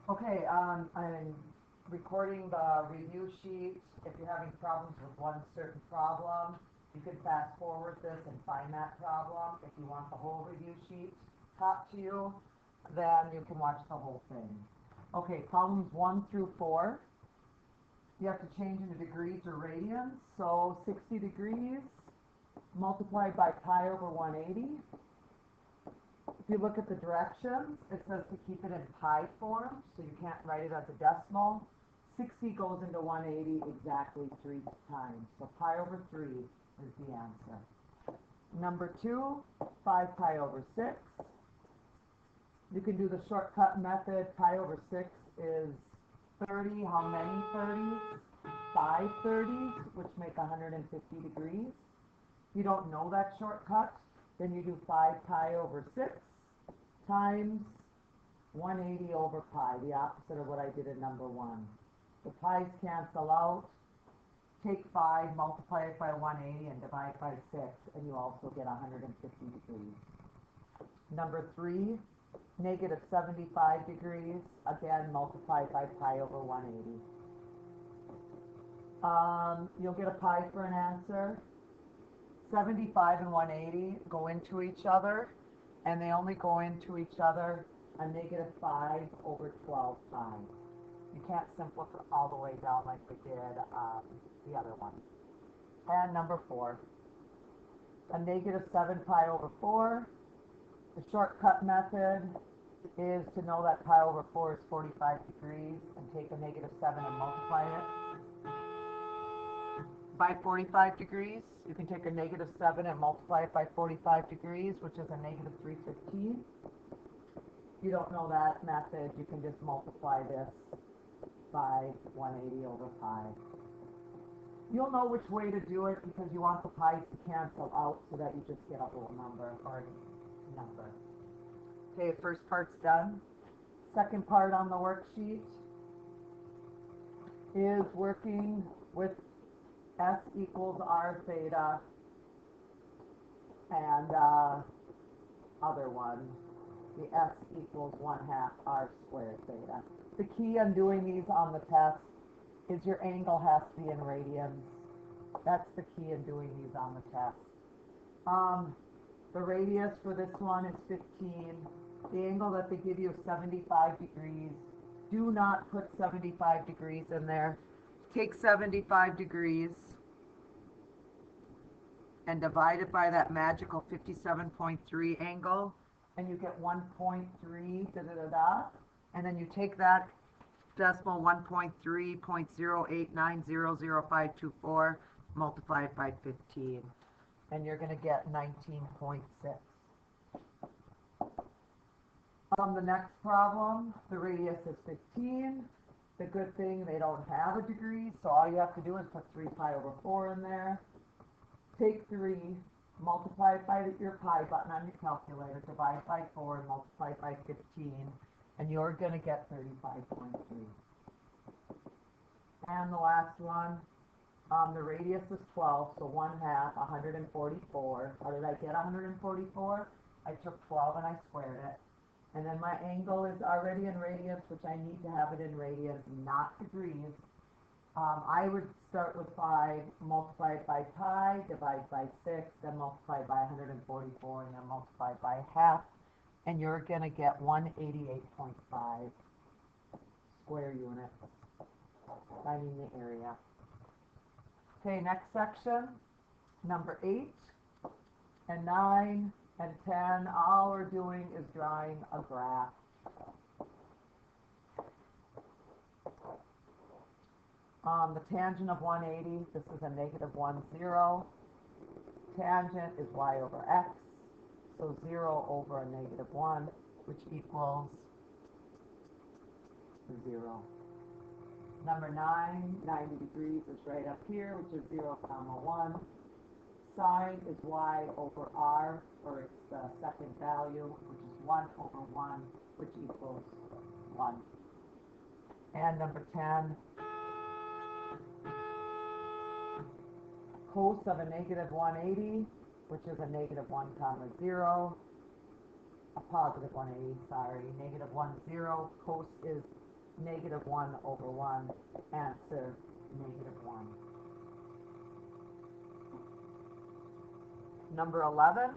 Okay, I'm recording the review sheet. If you're having problems with one certain problem, you can fast forward this and find that problem. If you want the whole review sheet taught to you, then you can watch the whole thing. Okay, problems 1 through 4. You have to change into degrees or radians. So 60 degrees multiplied by pi over 180. If you look at the directions, it says to keep it in pi form, so you can't write it as a decimal. 60 goes into 180 exactly 3 times, so pi over 3 is the answer. Number 2, 5 pi over 6. You can do the shortcut method. Pi over 6 is 30. How many 30s? 5 30s, which make 150 degrees. If you don't know that shortcut, then you do 5 pi over 6 times 180 over pi, the opposite of what I did in number 1. The pi's cancel out. Take 5, multiply it by 180, and divide by 6, and you also get 150 degrees. Number 3, negative 75 degrees, again multiplied by pi over 180. You'll get a pi for an answer. 75 and 180 go into each other, and they only go into each other a negative 5 over 12 times. You can't simplify all the way down like we did the other one. And number 4, a negative 7 pi over 4. The shortcut method is to know that pi over 4 is 45 degrees and take a negative 7 and multiply it by 45 degrees. You can take a negative 7 and multiply it by 45 degrees, which is a negative 315. If you don't know that method, you can just multiply this by 180 over pi. You'll know which way to do it because you want the pi's to cancel out so that you just get a whole number or number. Okay, first part's done. Second part on the worksheet is working with S equals R theta and other one, the S equals 1/2 R squared theta. The key on doing these on the test is your angle has to be in radians. That's the key in doing these on the test. The radius for this one is 15. The angle that they give you is 75 degrees. Do not put 75 degrees in there. Take 75 degrees and divide it by that magical 57.3 angle, and you get 1.3 da da da da, and then you take that decimal 1.3.08900524, multiply it by 15, and you're going to get 19.6. The next problem, the radius is 15. The good thing, they don't have a degree, so all you have to do is put 3 pi over 4 in there. Take 3, multiply it by your pi button on your calculator, divide by 4, and multiply it by 15, and you're going to get 35.3. And the last one, the radius is 12, so 1/2, 144. How did I get 144? I took 12 and I squared it. And then my angle is already in radians, which I need to have it in radians, not degrees. I would start with 5, multiply it by pi, divide by 6, then multiply by 144, and then multiply by 1/2. And you're going to get 188.5 square units, finding the area. Okay, next section, number 8 and 9 and 10, all we're doing is drawing a graph. The tangent of 180, this is a negative 1, 0. Tangent is y over x, so 0 over a negative 1, which equals 0. Number 9, 90 degrees is right up here, which is 0, 1. Sine is y over r, or its second value, which is 1 over 1, which equals 1. And number 10, cos of a negative 180, which is a negative 1 comma 0, a positive 180, sorry, negative 1, 0. Cos is negative 1 over 1, answer negative 1. Number 11,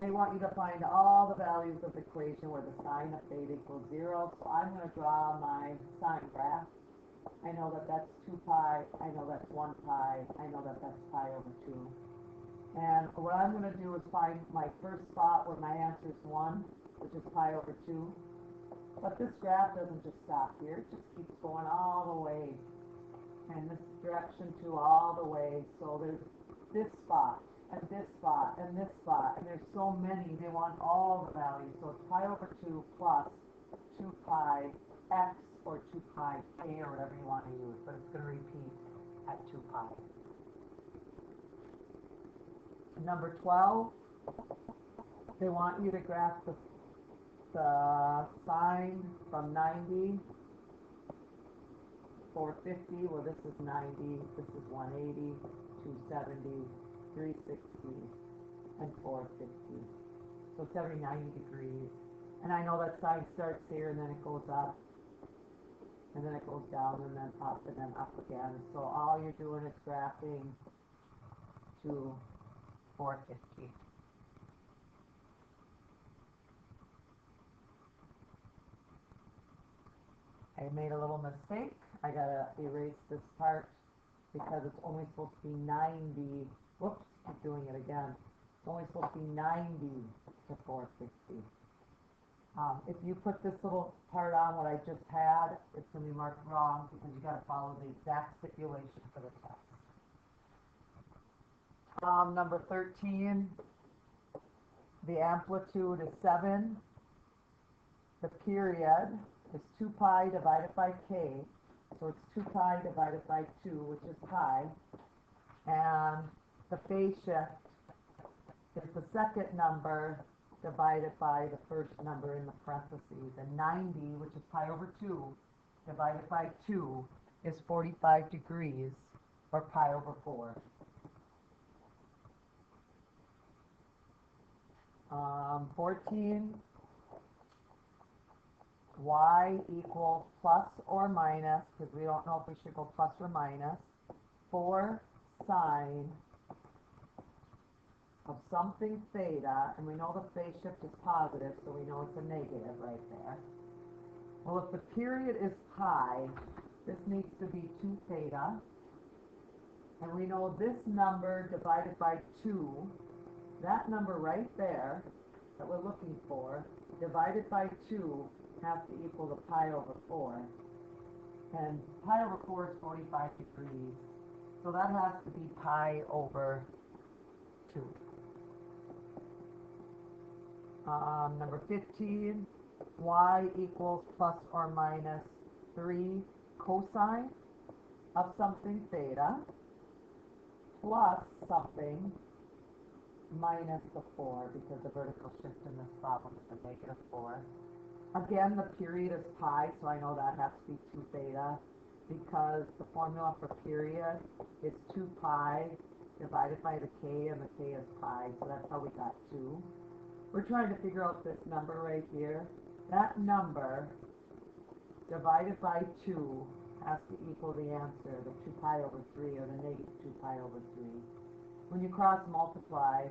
they want you to find all the values of the equation where the sine of theta equals 0. So I'm going to draw my sine graph. I know that that's 2 pi. I know that's 1 pi. I know that that's pi over 2. And what I'm going to do is find my first spot where my answer is 1, which is pi over 2. But this graph doesn't just stop here. It just keeps going all the way in this direction too, all the way. So there's this spot, and this spot, and this spot, and there's so many. They want all the values. So it's pi over 2 plus 2 pi x, or 2 pi k, or whatever you want to use, but it's going to repeat at 2 pi. Number 12, they want you to graph the sine from 90, 450, well this is 90, this is 180, 270, 360, and 450. So it's every 90 degrees. And I know that sine starts here and then it goes up, and then it goes down, and then up, and then up again. So all you're doing is graphing to 450. I made a little mistake. I gotta erase this part because it's only supposed to be 90. Whoops, keep doing it again. It's only supposed to be 90 to 450. If you put this little part on what I just had, it's going to be marked wrong because you got to follow the exact stipulation for the test. Number 13, the amplitude is 7. The period is 2 pi divided by k, so it's 2 pi divided by 2, which is pi. And the phase shift is the second number divided by the first number in the parentheses. And 90, which is pi over 2, divided by 2 is 45 degrees, or pi over 4. 14, y equals plus or minus, because we don't know if we should go plus or minus, 4 sine of something theta, and we know the phase shift is positive, so we know it's a negative right there. Well, if the period is pi, this needs to be 2 theta, and we know this number divided by 2, that number right there that we're looking for, divided by 2, has to equal the pi over 4. And pi over 4 is 45 degrees, so that has to be pi over 2. Number 15, y equals plus or minus 3 cosine of something theta plus something minus the 4, because the vertical shift in this problem is a negative 4. Again, the period is pi, so I know that has to be 2 theta, because the formula for period is 2 pi divided by the k, and the k is pi, so that's how we got 2. We're trying to figure out this number right here. That number divided by 2 has to equal the answer, the 2 pi over 3, or the negative 2 pi over 3. When you cross multiply,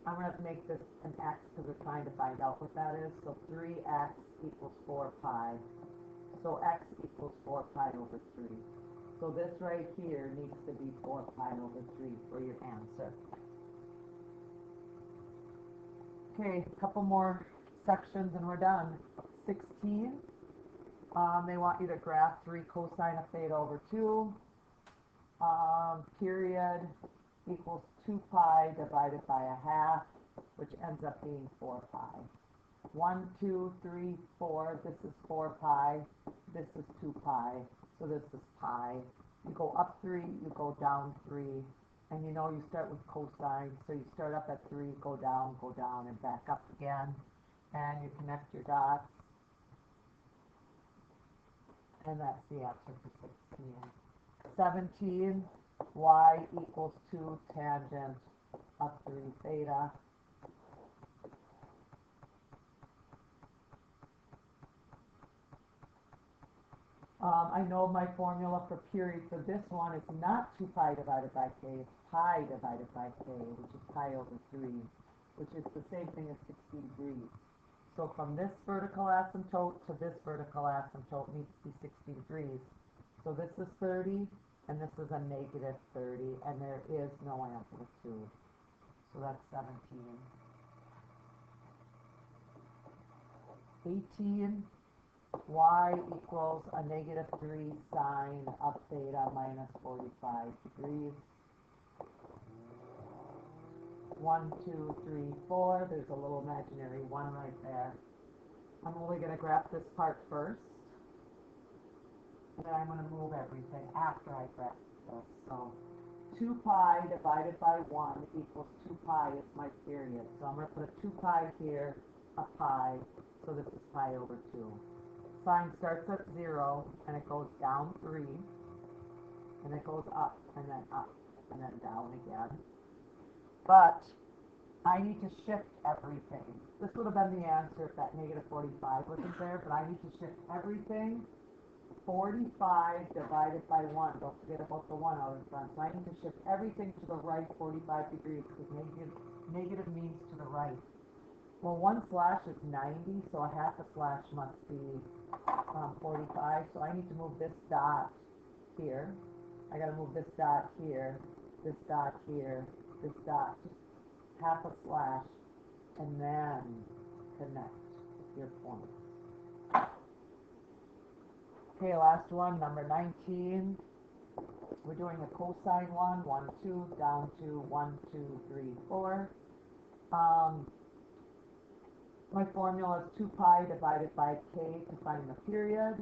I'm going to have to make this an x because we're trying to find out what that is. So 3x equals 4 pi. So x equals 4 pi over 3. So this right here needs to be 4 pi over 3 for your answer. Okay, a couple more sections and we're done. 16, they want you to graph 3 cosine of theta over 2. Period equals 2 pi divided by a half, which ends up being 4 pi. 1, 2, 3, 4, this is 4 pi, this is 2 pi, so this is pi. You go up 3, you go down 3, and you know you start with cosine, so you start up at 3, go down, and back up again, and you connect your dots, and that's the answer for 16. 17, y equals 2 tangent of 3 theta. I know my formula for period for this one is not 2 pi divided by k, it's pi divided by k, which is pi over 3, which is the same thing as 60 degrees. So from this vertical asymptote to this vertical asymptote needs to be 60 degrees. So this is 30, and this is a negative 30, and there is no amplitude. So that's 17. 18, y equals a negative 3 sine of theta minus 45 degrees. 1, 2, 3, 4. There's a little imaginary 1 right there. I'm only going to graph this part first. And then I'm going to move everything after I graph this. So 2 pi divided by 1 equals 2 pi is my period. So I'm going to put a 2 pi here, a pi. So this is pi over 2. Sine starts at 0, and it goes down 3. And it goes up, and then down again. But I need to shift everything. This would have been the answer if that negative 45 wasn't there, but I need to shift everything. 45 divided by 1. Don't forget about the 1 out in front. So I need to shift everything to the right 45 degrees because negative means to the right. Well, 1 slash is 90, so a half a slash must be 45. So I need to move this dot here. I got to move this dot here, this dot here, this dot, just half a slash, and then connect with your point. Okay, last one, number 19. We're doing a cosine one, 1, 2, down to 1, 2, 3, 4. My formula is 2 pi divided by k to find the period.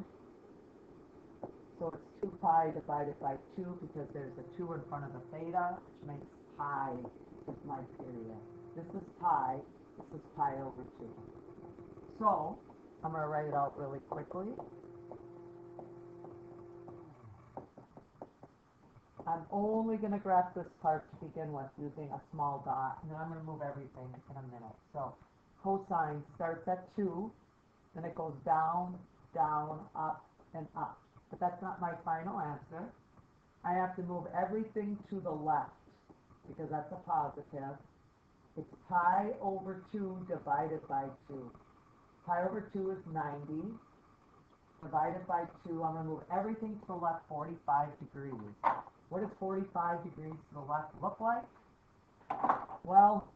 So it's 2 pi divided by 2 because there's a 2 in front of the theta, which makes pi is my period. This is pi over 2. So I'm going to write it out really quickly. I'm only going to graph this part to begin with using a small dot, and then I'm going to move everything in a minute. So cosine starts at 2, then it goes down, down, up, and up. But that's not my final answer. I have to move everything to the left because that's a positive. It's pi over 2 divided by 2. Pi over 2 is 90. Divided by 2, I'm going to move everything to the left 45 degrees. What does 45 degrees to the left look like? Well,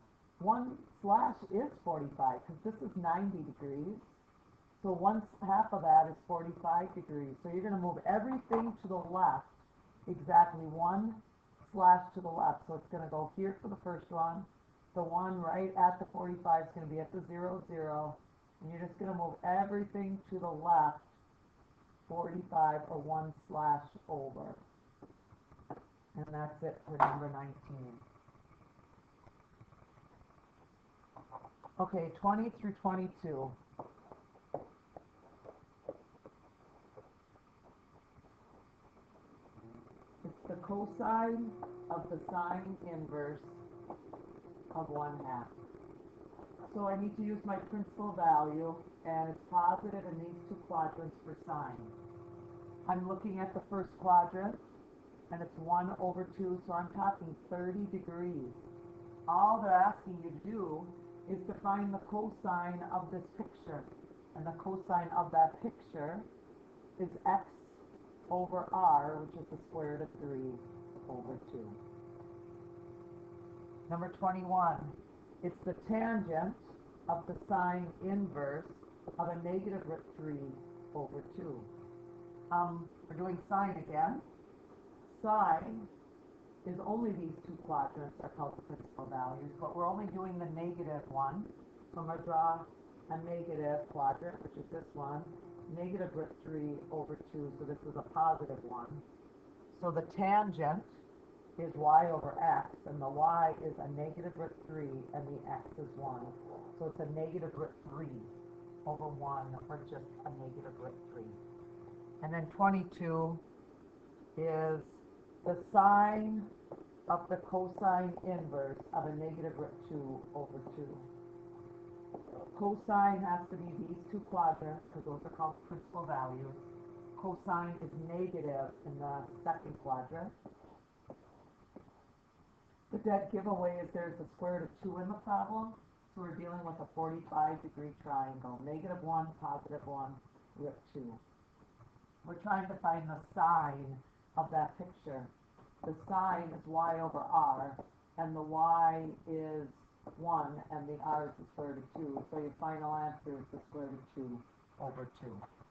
1 slash is 45 because this is 90 degrees. So 1 half of that is 45 degrees. So you're going to move everything to the left exactly 1 slash to the left. So it's going to go here for the first one. The one right at the 45 is going to be at the 0, 0. And you're just going to move everything to the left 45 or 1 slash over. And that's it for number 19. Okay, 20 through 22. It's the cosine of the sine inverse of 1/2. So I need to use my principal value, and it's positive in these two quadrants for sine. I'm looking at the first quadrant, and it's 1 over 2, so I'm talking 30 degrees. All they're asking you to do is to find the cosine of this picture. And the cosine of that picture is x over r, which is the square root of 3 over 2. Number 21, it's the tangent of the sine inverse of a negative root 3 over 2. We're doing sine again. Sine is only these two quadrants are called the principal values, but we're only doing the negative one. So I'm going to draw a negative quadrant, which is this one, negative root 3 over 2, so this is a positive one. So the tangent is y over x, and the y is a negative root 3, and the x is 1. So it's a negative root 3 over 1, or just a negative root 3. And then 22 is the sine of the cosine inverse of a negative root 2 over 2. Cosine has to be these two quadrants, because those are called principal values. cosine is negative in the second quadrant. The dead giveaway is there's a square root of 2 in the problem, so we're dealing with a 45-degree triangle, negative 1, positive 1, root 2. We're trying to find the sine of that picture. The sine is y over r, and the y is 1, and the r is the square root of 2, so your final answer is the square root of 2 over 2.